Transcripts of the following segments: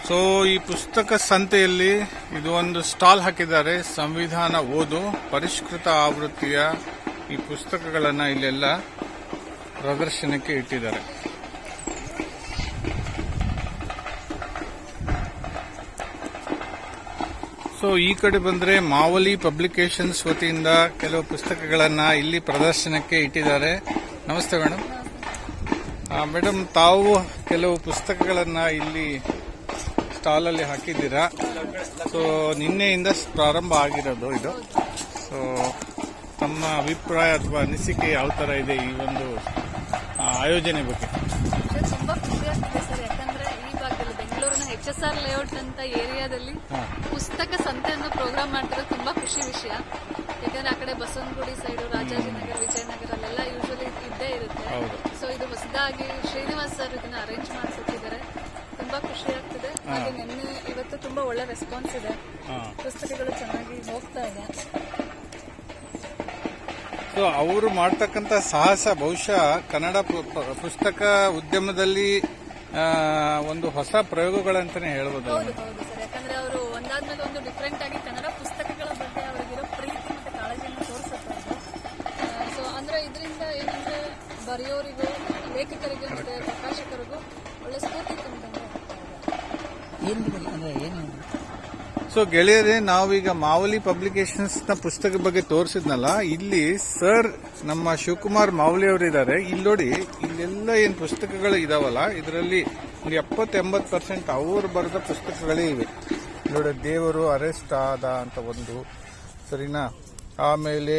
So ಈ ಪುಸ್ತಕ ಸಂತೆಯಲ್ಲಿ ಇದು ಒಂದು ಸ್ಟಾಲ್ ಹಾಕಿದ್ದಾರೆ. ಸಂವಿಧಾನ ಓದು ಪರಿಷ್ಕೃತ ಆವೃತ್ತಿಯ ಈ ಪುಸ್ತಕಗಳನ್ನು ಇಲ್ಲೆಲ್ಲ ಪ್ರದರ್ಶನಕ್ಕೆ ಇಟ್ಟಿದ್ದಾರೆ. ಸೊ ಈ ಕಡೆ ಬಂದ್ರೆ ಮಾವಲಿ ಪಬ್ಲಿಕೇಶನ್ಸ್ ವತಿಯಿಂದ ಕೆಲವು ಪುಸ್ತಕಗಳನ್ನು ಇಲ್ಲಿ ಪ್ರದರ್ಶನಕ್ಕೆ ಇಟ್ಟಿದ್ದಾರೆ. ನಮಸ್ತೆ ಮೇಡಮ್. ಮೇಡಮ್, ತಾವು ಕೆಲವು ಪುಸ್ತಕಗಳನ್ನ ಇಲ್ಲಿ ಸ್ಟಾಲ್ ಅಲ್ಲಿ ಹಾಕಿದ್ದೀರಾ. ಸೊ ನಿನ್ನೆಯಿಂದ ಪ್ರಾರಂಭ ಆಗಿರೋದು ಇದು. ಸೊ ತಮ್ಮ ಅಭಿಪ್ರಾಯ ಅಥವಾ ಅನಿಸಿಕೆ ಯಾವ ತರ ಇದೆ ಈ ಒಂದು ಆಯೋಜನೆ ಬಗ್ಗೆ? ತುಂಬಾ ಖುಷಿ ಆಗ್ತಿದೆ ಸರ್. ಯಾಕಂದ್ರೆ ಈ ಭಾಗದಲ್ಲಿ ಬೆಂಗಳೂರಿನ HSR ಲೇಔಟ್ ಅಂತ ಏರಿಯಾದಲ್ಲಿ ಪುಸ್ತಕ ಸಂತೆ ಅನ್ನೋ ಪ್ರೋಗ್ರಾಮ್ ಮಾಡ್ತಿರೋದು ತುಂಬಾ ಖುಷಿ ವಿಷಯ. ಯಾಕಂದ್ರೆ ಆ ಕಡೆ ಬಸವನಗುಡಿ ಸೈಡು, ರಾಜಾಜಿನಗರ, ವಿಜಯನಗರ ಅಲ್ಲೆಲ್ಲ ಯೂಶಲಿ ಇದ್ದೇ ಇರುತ್ತೆ. ಸೊ ಇದು ಹೊಸದಾಗಿ ಶ್ರೀನಿವಾಸ್ ಸರ್ ಇದನ್ನ ಅರೇಂಜ್ ಮಾಡ್ತಿದ್ದಾರೆ. ತುಂಬಾ ಖುಷಿ ಆಗ್ತಿದೆ. ಹಾಗೆ ನಿನ್ನೆ ಇವತ್ತು ತುಂಬಾ ಒಳ್ಳೆ ರೆಸ್ಪಾನ್ಸ್ ಇದೆ. ಪುಸ್ತಕಗಳು ಚೆನ್ನಾಗಿ ಹೋಗ್ತಾ ಇದೆ. ಸೊ ಅವರು ಮಾಡ್ತಕ್ಕಂಥ ಸಾಹಸ ಬಹುಶಃ ಕನ್ನಡ ಪುಸ್ತಕ ಉದ್ಯಮದಲ್ಲಿ ಒಂದು ಹೊಸ ಪ್ರಯೋಗಗಳಂತಾನೆ ಹೇಳ್ಬೋದು. ಹೌದು ಸರ್. ಯಾಕಂದ್ರೆ ಅವರು ಒಂದಾದ್ಮೇಲೆ ಒಂದು ಡಿಫ್ರೆಂಟ್ ಆಗಿ ಕನ್ನಡ ಪುಸ್ತಕಗಳ ಬಗ್ಗೆ ಅವರಿಗಿರೋ ಪ್ರೀತಿ ಮತ್ತೆ ಕಾಳಜಿಯನ್ನು ತೋರಿಸುತ್ತೆ. ಸೊ ಅಂದ್ರೆ ಇದರಿಂದ ಏನಂದ್ರೆ ಬರೆಯೋರಿಗೂ, ಲೇಖಕರಿಗೂ ಮತ್ತೆ ಪ್ರಕಾಶಕರಿಗೂ ಒಳ್ಳೆ ಸ್ಫೂರ್ತಿ ತುಂಬಿದಂಗೆ. ಸೊ ಗೆಳೆಯರೇ, ನಾವೀಗ ಮಾವಲಿ ಪಬ್ಲಿಕೇಶನ್ಸ್ ನ ಪುಸ್ತಕ ಬಗ್ಗೆ ತೋರಿಸಿದ್ನಲ್ಲ, ಇಲ್ಲಿ ಸರ್ ನಮ್ಮ ಶಿವಕುಮಾರ್ ಮಾವಲಿ ಅವರು ಇದ್ದಾರೆ. ಇಲ್ಲಿ ನೋಡಿ, ಇಲ್ಲೆಲ್ಲ ಏನ್ ಪುಸ್ತಕಗಳು ಇದಾವಲ್ಲ, ಇದರಲ್ಲಿ 70-80% ಅವರು ಬರೆದ ಪುಸ್ತಕಗಳೇ ಇವೆ. ನೋಡಿ, ದೇವರು ಅರೆಸ್ಟ್ ಆದ ಅಂತ ಒಂದು, ಸರಿನಾ? ಆಮೇಲೆ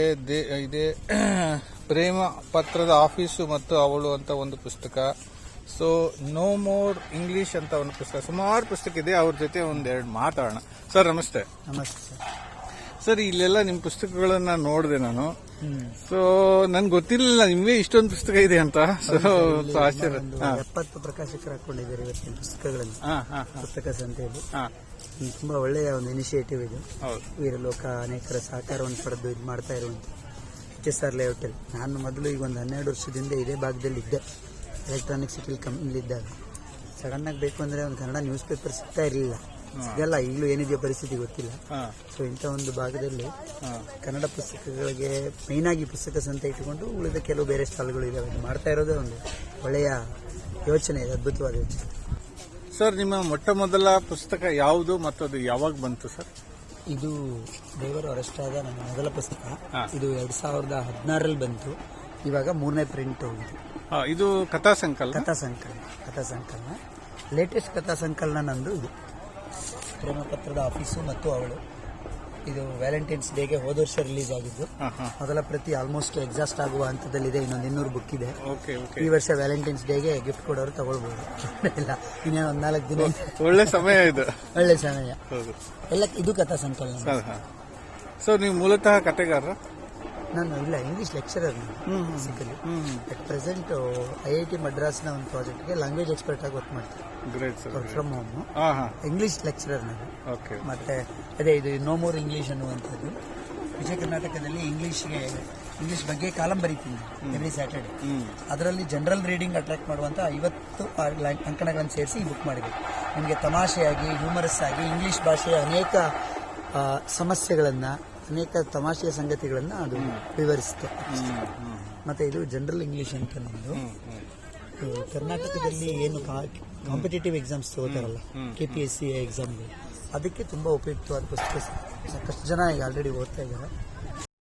ಇದೆ ಪ್ರೇಮ ಪತ್ರದ ಆಫೀಸು ಮತ್ತು ಅವಳು ಅಂತ ಒಂದು ಪುಸ್ತಕ. ಸೊ ನೋ ಮೋರ್ ಇಂಗ್ಲಿಷ್ ಅಂತ ಒಂದು ಪುಸ್ತಕ. ಸುಮಾರು ಪುಸ್ತಕ ಇದೆ. ಅವ್ರ ಜೊತೆ ಒಂದೆರಡು ಮಾತಾಡೋಣ. ಸರ್ ನಮಸ್ತೆ. ನಮಸ್ತೆ ಸರ್. ಸರ್, ಇಲ್ಲೆಲ್ಲ ನಿಮ್ಮ ಪುಸ್ತಕಗಳನ್ನ ನೋಡಿದೆ ನಾನು. ಸೊ ನನ್ಗೆ ಗೊತ್ತಿರಲಿಲ್ಲ ನಿಮ್ಗೆ ಇಷ್ಟೊಂದು ಪುಸ್ತಕ ಇದೆ ಅಂತ. ಸೊ ಆಶ್ಚರ್ಯ. 70 ಪ್ರಕಾಶಕರು ಹಾಕೊಂಡಿದ್ದಾರೆ ಇವತ್ತಿನ ಪುಸ್ತಕಗಳಲ್ಲಿ ಪುಸ್ತಕ ಸಂತೆಯಲ್ಲಿ. ತುಂಬಾ ಒಳ್ಳೆಯ ಒಂದು ಇನಿಷಿಯೇಟಿವ್ ಇದು. ವೀರಲೋಕ ಅನೇಕರ ಸಹಕಾರವನ್ನು ಪಡೆದು ಇದು ಮಾಡ್ತಾ ಇರುವಂತ HSR ಲೇಔಟ್ ಅಲ್ಲಿ. ನಾನು ಮೊದಲು ಈಗ ಒಂದು 12 ವರ್ಷದಿಂದ ಇದೇ ಭಾಗದಲ್ಲಿ ಇದ್ದೆ. ಎಲೆಕ್ಟ್ರಾನಿಕ್ ಸಿಟಿಲಿ ಕಂಪ್ನಿಲಿದ್ದಾಗ ಸಡನ್ ಆಗಿ ಬೇಕು ಅಂದ್ರೆ ಒಂದು ಕನ್ನಡ ನ್ಯೂಸ್ ಪೇಪರ್ ಸಿಗ್ತಾ ಇರಲಿಲ್ಲ. ಸಿಗಲ್ಲ, ಈಗಲೂ ಏನಿದೆಯೋ ಪರಿಸ್ಥಿತಿ ಗೊತ್ತಿಲ್ಲ. ಸೊ ಇಂಥ ಒಂದು ಭಾಗದಲ್ಲಿ ಕನ್ನಡ ಪುಸ್ತಕಗಳಿಗೆ ಮೈನ್ ಆಗಿ ಪುಸ್ತಕ ಸಂತೆ ಇಟ್ಟುಕೊಂಡು ಉಳಿದ ಕೆಲವು ಬೇರೆ ಸ್ಟಾಲ್ಗಳು ಇದಾವೆ. ಮಾಡ್ತಾ ಇರೋದೇ ಒಂದು ಒಳ್ಳೆಯ ಯೋಚನೆ ಇದೆ, ಅದ್ಭುತವಾದ ಯೋಚನೆ. ಸರ್, ನಿಮ್ಮ ಮೊಟ್ಟ ಮೊದಲ ಪುಸ್ತಕ ಯಾವುದು ಮತ್ತು ಅದು ಯಾವಾಗ ಬಂತು ಸರ್? ಇದು ದೇವರು ಅರೆಸ್ಟ್ ಆದ ನನ್ನ ಮೊದಲ ಪುಸ್ತಕ. ಇದು 2016ರಲ್ಲಿ ಬಂತು. ಇವಾಗ 3ನೇ ಪ್ರಿಂಟ್ ಹೋಗಿದೆ. ಇದು ಕಥಾ ಸಂಕಲನ. ಲೇಟೆಸ್ಟ್ ಕಥಾ ಸಂಕಲನ ನಂದು ಇದು. ಪ್ರೇಮ ಪತ್ರದ ಆಫೀಸು ಮತ್ತು ಅವಳು. ಇದು ವ್ಯಾಲೆಂಟೈನ್ಸ್ ಡೇಗೆ ಹೋದ ವರ್ಷ ರಿಲೀಸ್ ಆಗಿದ್ದು. ಮೊದಲ ಪ್ರತಿ ಆಲ್ಮೋಸ್ಟ್ ಎಕ್ಸಾಸ್ಟ್ ಆಗುವ ಹಂತದಲ್ಲಿದೆ. ಇನ್ನೊಂದು 200 ಬುಕ್ ಇದೆ. ಈ ವರ್ಷ ವ್ಯಾಲೆಂಟೈನ್ಸ್ ಡೇಗೆ ಗಿಫ್ಟ್ ಕೊಡೋರು ತಗೊಳ್ಬಹುದು. ಇಲ್ಲ, ಇನ್ನೇನು 4 ದಿನ. ಒಳ್ಳೆ ಸಮಯ ಇದು. ಒಳ್ಳೆ ಸಮಯ ಎಲ್ಲ. ಇದು ಕಥಾ ಸಂಕಲನ. ಸೊ ನೀವು ಮೂಲತಃ ಕಥೆಗಾರ? ನಾನು ಇಲ್ಲ, English lecturer. Basically at present IIT ಮಡ್ರಾಸ್ನ ಒಂದು ಪ್ರಾಜೆಕ್ಟ್ಗೆ ಲ್ಯಾಂಗ್ವೇಜ್ ಎಕ್ಸ್ಪರ್ಟ್ ಆಗಿ ವರ್ಕ್ ಮಾಡ್ತೀನಿ. Work from home. English lecturer ನಾನು. ಮತ್ತೆ ಅದೇ ಇದು ನೋ ಮೋರ್ ಇಂಗ್ಲಿಷ್ ಅನ್ನುವಂಥದ್ದು. ವಿಜಯ ಕರ್ನಾಟಕದಲ್ಲಿ ಇಂಗ್ಲಿಷ್ ಬಗ್ಗೆ ಕಾಲಂ ಬರೀತೀನಿ ಎವ್ರಿ ಸ್ಯಾಟರ್ಡೆ. ಅದರಲ್ಲಿ ಜನರಲ್ ರೀಡಿಂಗ್ ಅಟ್ರಾಕ್ಟ್ ಮಾಡುವಂತ 50 ಅಂಕಣಗಳನ್ನು ಸೇರಿಸಿ ಬುಕ್ ಮಾಡಿದೆ. ನಿಮಗೆ ತಮಾಷೆಯಾಗಿ, ಹ್ಯೂಮರಸ್ ಆಗಿ ಇಂಗ್ಲಿಷ್ ಭಾಷೆಯ ಅನೇಕ ಸಮಸ್ಯೆಗಳನ್ನ, ಅನೇಕ ತಮಾಷೆಯ ಸಂಗತಿಗಳನ್ನ ಅದು ವಿವರಿಸುತ್ತೆ. ಮತ್ತೆ ಇದು ಜನರಲ್ ಇಂಗ್ಲಿಷ್ ಅಂತ ನಮ್ಮದು. ಕರ್ನಾಟಕದಲ್ಲಿ ಏನು ಕಾಂಪಿಟೇಟಿವ್ ಎಕ್ಸಾಮ್ಸ್ ತಗೋತಾರಲ್ಲ, KPSC ಎಕ್ಸಾಮ್ಗೆ, ಅದಕ್ಕೆ ತುಂಬಾ ಉಪಯುಕ್ತವಾದ ಪುಸ್ತಕ. ಸಾಕಷ್ಟು ಜನ ಈಗ ಆಲ್ರೆಡಿ ಓದ್ತಾ ಇದ್ದಾರೆ.